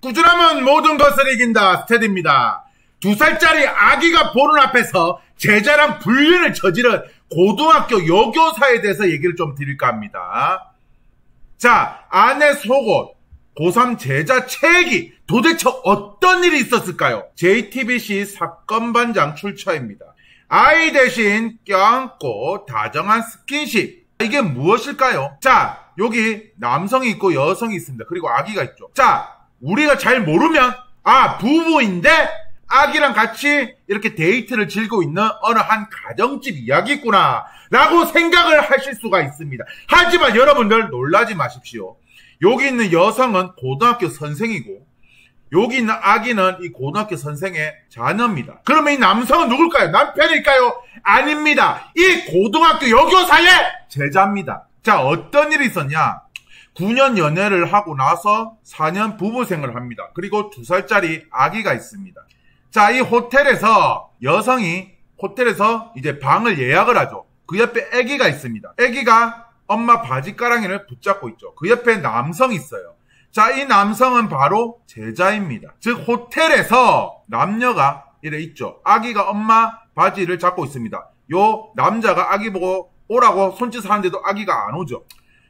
꾸준함은 모든 것을 이긴다. 스테디입니다. 2살짜리 아기가 보는 앞에서 제자랑 불륜을 저지른 고등학교 여교사에 대해서 얘기를 좀 드릴까 합니다. 자, 아내 속옷, 고3 제자 체기, 도대체 어떤 일이 있었을까요? JTBC 사건반장 출처입니다. 아이 대신 껴안고 다정한 스킨십, 이게 무엇일까요? 자, 여기 남성이 있고 여성이 있습니다. 그리고 아기가 있죠. 자, 우리가 잘 모르면 부부인데 아기랑 같이 이렇게 데이트를 즐기고 있는 어느 한 가정집 이야기구나 라고 생각을 하실 수가 있습니다. 하지만 여러분들 놀라지 마십시오. 여기 있는 여성은 고등학교 선생이고 여기 있는 아기는 이 고등학교 선생의 자녀입니다. 그러면 이 남성은 누굴까요? 남편일까요? 아닙니다. 이 고등학교 여교사의 제자입니다. 자, 어떤 일이 있었냐? 9년 연애를 하고 나서 4년 부부 생활을 합니다. 그리고 2살짜리 아기가 있습니다. 자, 이 호텔에서 여성이 호텔에서 이제 방을 예약을 하죠. 그 옆에 아기가 있습니다. 아기가 엄마 바지가랑이를 붙잡고 있죠. 그 옆에 남성이 있어요. 자, 이 남성은 바로 제자입니다. 즉 호텔에서 남녀가 이래 있죠. 아기가 엄마 바지를 잡고 있습니다. 요 남자가 아기 보고 오라고 손짓을 하는데도 아기가 안 오죠.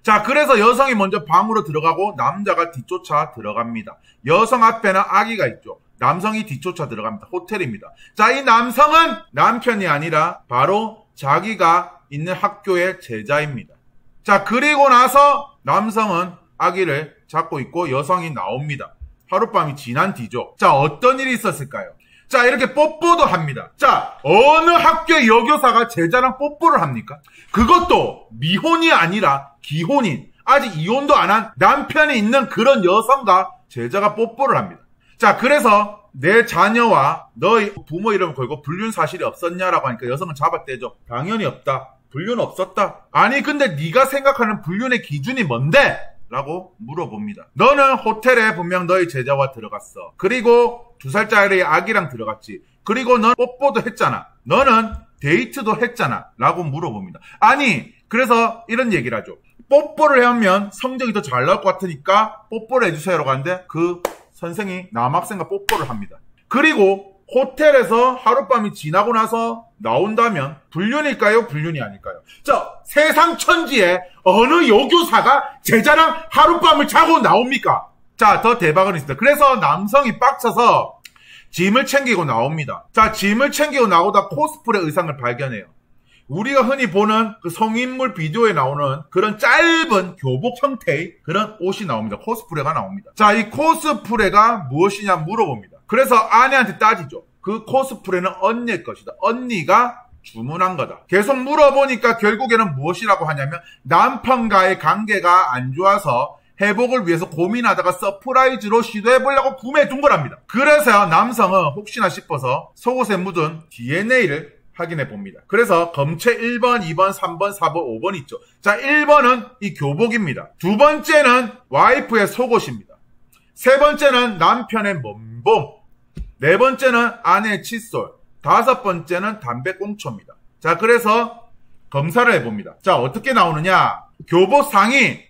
자, 그래서 여성이 먼저 방으로 들어가고 남자가 뒤쫓아 들어갑니다. 여성 앞에는 아기가 있죠. 남성이 뒤쫓아 들어갑니다. 호텔입니다. 자, 이 남성은 남편이 아니라 바로 자기가 있는 학교의 제자입니다. 자, 그리고 나서 남성은 아기를 잡고 있고 여성이 나옵니다. 하룻밤이 지난 뒤죠. 자, 어떤 일이 있었을까요? 자, 이렇게 뽀뽀도 합니다. 자, 어느 학교의 여교사가 제자랑 뽀뽀를 합니까? 그것도 미혼이 아니라 기혼인, 아직 이혼도 안 한 남편이 있는 그런 여성과 제자가 뽀뽀를 합니다. 자, 그래서 내 자녀와 너의 부모 이름을 걸고 불륜 사실이 없었냐라고 하니까 여성은 잡아떼죠. 당연히 없다. 불륜 없었다. 아니, 근데 네가 생각하는 불륜의 기준이 뭔데? 라고 물어봅니다. 너는 호텔에 분명 너의 제자와 들어갔어. 그리고 2살짜리 아기랑 들어갔지. 그리고 넌 뽀뽀도 했잖아. 너는 데이트도 했잖아. 라고 물어봅니다. 아니, 그래서 이런 얘기를 하죠. 뽀뽀를 하면 성적이 더 잘 나올 것 같으니까 뽀뽀를 해주세요 라고 하는데 그 선생이 남학생과 뽀뽀를 합니다. 그리고 호텔에서 하룻밤이 지나고 나서 나온다면 불륜일까요? 불륜이 아닐까요? 자, 세상 천지에 어느 여교사가 제자랑 하룻밤을 자고 나옵니까? 자, 더 대박은 있습니다. 그래서 남성이 빡쳐서 짐을 챙기고 나옵니다. 자, 짐을 챙기고 나오다 코스프레 의상을 발견해요. 우리가 흔히 보는 그 성인물 비디오에 나오는 그런 짧은 교복 형태의 그런 옷이 나옵니다. 코스프레가 나옵니다. 자, 이 코스프레가 무엇이냐 물어봅니다. 그래서 아내한테 따지죠. 그 코스프레는 언니의 것이다. 언니가 주문한 거다. 계속 물어보니까 결국에는 무엇이라고 하냐면 남편과의 관계가 안 좋아서 회복을 위해서 고민하다가 서프라이즈로 시도해보려고 구매해둔 거랍니다. 그래서 남성은 혹시나 싶어서 속옷에 묻은 DNA를 확인해 봅니다. 그래서 검체 1번, 2번, 3번, 4번, 5번 있죠. 자, 1번은 이 교복입니다. 두 번째는 와이프의 속옷입니다. 세 번째는 남편의 몸봉. 네 번째는 아내의 칫솔. 다섯 번째는 담배꽁초입니다. 자, 그래서 검사를 해봅니다. 자, 어떻게 나오느냐. 교복 상의,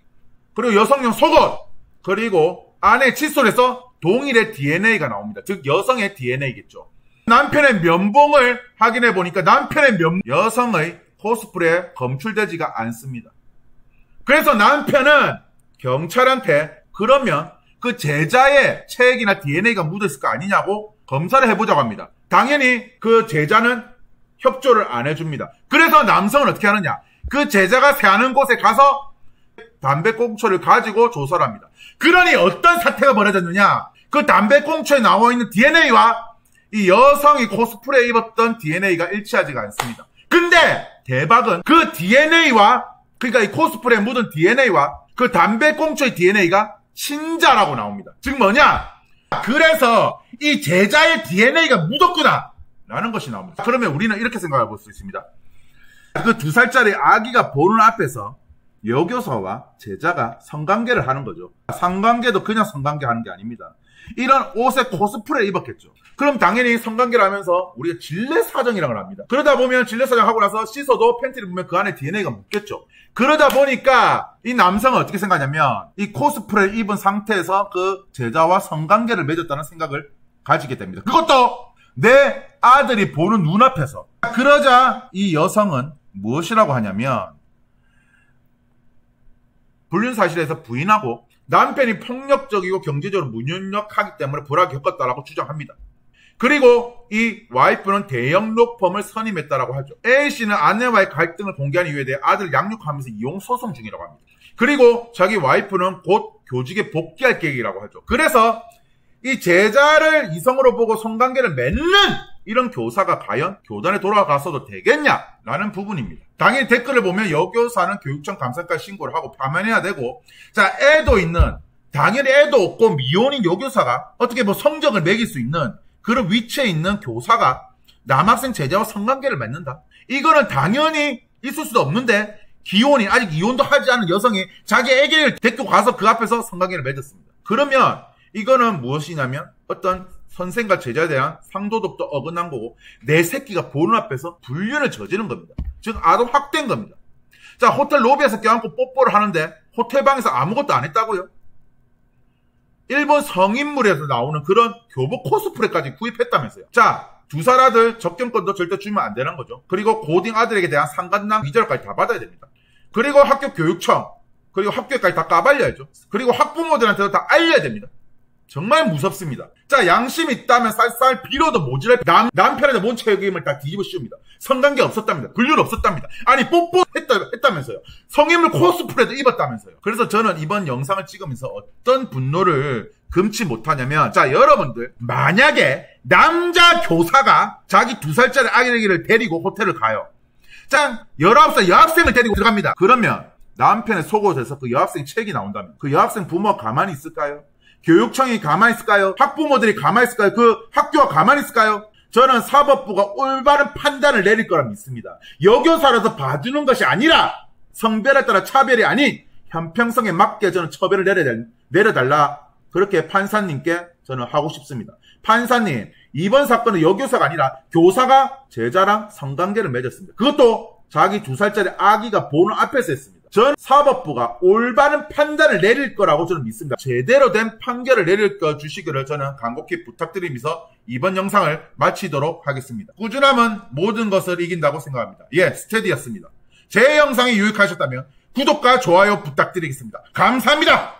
그리고 여성용 속옷, 그리고 아내의 칫솔에서 동일의 DNA가 나옵니다. 즉 여성의 DNA겠죠. 남편의 면봉을 확인해 보니까 남편의 여성의 코스프레에 검출되지가 않습니다. 그래서 남편은 경찰한테 그러면 그 제자의 체액이나 DNA가 묻어있을 거 아니냐고 검사를 해보자고 합니다. 당연히 그 제자는 협조를 안 해줍니다. 그래서 남성은 어떻게 하느냐. 그 제자가 사는 곳에 가서 담배꽁초를 가지고 조사를 합니다. 그러니 어떤 사태가 벌어졌느냐. 그 담배꽁초에 나와 있는 DNA와 이 여성이 코스프레 입었던 DNA가 일치하지가 않습니다. 근데 대박은 그 DNA와 그러니까 이 코스프레에 묻은 DNA와 그 담배꽁초의 DNA가 친자라고 나옵니다. 즉 뭐냐? 그래서 이 제자의 DNA가 묻었구나 라는 것이 나옵니다. 그러면 우리는 이렇게 생각해 볼 수 있습니다. 그 2살짜리 아기가 보는 앞에서 여교사와 제자가 성관계를 하는 거죠. 성관계도 그냥 성관계 하는 게 아닙니다. 이런 옷에 코스프레 입었겠죠. 그럼 당연히 성관계를 하면서 우리가 질레사정이라는 걸 합니다. 그러다 보면 질레사정 하고 나서 씻어도 팬티를 보면 그 안에 DNA가 묻겠죠. 그러다 보니까 이 남성은 어떻게 생각하냐면 이 코스프레를 입은 상태에서 그 제자와 성관계를 맺었다는 생각을 가지게 됩니다. 그것도 내 아들이 보는 눈앞에서. 그러자 이 여성은 무엇이라고 하냐면 불륜 사실에서 부인하고 남편이 폭력적이고 경제적으로 무능력하기 때문에 불화를 겪었다라고 주장합니다. 그리고 이 와이프는 대형 로펌을 선임했다라고 하죠. A씨는 아내와의 갈등을 공개한 이유에 대해 아들을 양육하면서 이용 소송 중이라고 합니다. 그리고 자기 와이프는 곧 교직에 복귀할 계획이라고 하죠. 그래서 이 제자를 이성으로 보고 성관계를 맺는 이런 교사가 과연 교단에 돌아가서도 되겠냐라는 부분입니다. 당연히 댓글을 보면 여교사는 교육청 감사까지 신고를 하고 파면해야 되고, 자, 애도 있는, 당연히 애도 없고 미혼인 여교사가 어떻게 뭐 성적을 매길 수 있는 그런 위치에 있는 교사가 남학생 제자와 성관계를 맺는다. 이거는 당연히 있을 수도 없는데, 기혼인, 아직 이혼도 하지 않은 여성이 자기 애기를 데리고 가서 그 앞에서 성관계를 맺었습니다. 그러면 이거는 무엇이냐면 어떤 선생과 제자에 대한 상도덕도 어긋난 거고, 내 새끼가 보는 앞에서 불륜을 저지른 겁니다. 즉 아동 학대인 겁니다. 자, 호텔 로비에서 껴안고 뽀뽀를 하는데 호텔방에서 아무것도 안 했다고요? 일본 성인물에서 나오는 그런 교복 코스프레까지 구입했다면서요. 자, 2살 아들 접견권도 절대 주면 안 되는 거죠. 그리고 고딩 아들에게 대한 상간남 위자료까지 다 받아야 됩니다. 그리고 학교 교육청, 그리고 학교까지 다 까발려야죠. 그리고 학부모들한테도 다 알려야 됩니다. 정말 무섭습니다. 자, 양심이 있다면 쌀쌀 빌어도 모질할 남편한테 뭔 책임을 다 뒤집어 씌웁니다. 성관계 없었답니다. 불륜 없었답니다. 아니 뽀뽀했다면서요. 성인물 코스프레도 입었다면서요. 그래서 저는 이번 영상을 찍으면서 어떤 분노를 금치 못하냐면, 자, 여러분들 만약에 남자 교사가 자기 2살짜리 아기를 데리고 호텔을 가요. 자, 19살 여학생을 데리고 들어갑니다. 그러면 남편의 속옷에서 그 여학생 책이 나온다면 그 여학생 부모가 가만히 있을까요? 교육청이 가만히 있을까요? 학부모들이 가만히 있을까요? 그 학교가 가만히 있을까요? 저는 사법부가 올바른 판단을 내릴 거라 믿습니다. 여교사라서 봐주는 것이 아니라 성별에 따라 차별이 아닌 형평성에 맞게 저는 처벌을 내려달라, 그렇게 판사님께 저는 하고 싶습니다. 판사님, 이번 사건은 여교사가 아니라 교사가 제자랑 성관계를 맺었습니다. 그것도 자기 2살짜리 아기가 보는 앞에서 했습니다. 전 사법부가 올바른 판단을 내릴 거라고 저는 믿습니다. 제대로 된 판결을 내릴 거 주시기를 저는 간곡히 부탁드리면서 이번 영상을 마치도록 하겠습니다. 꾸준함은 모든 것을 이긴다고 생각합니다. 예, 스테디였습니다. 제 영상이 유익하셨다면 구독과 좋아요 부탁드리겠습니다. 감사합니다.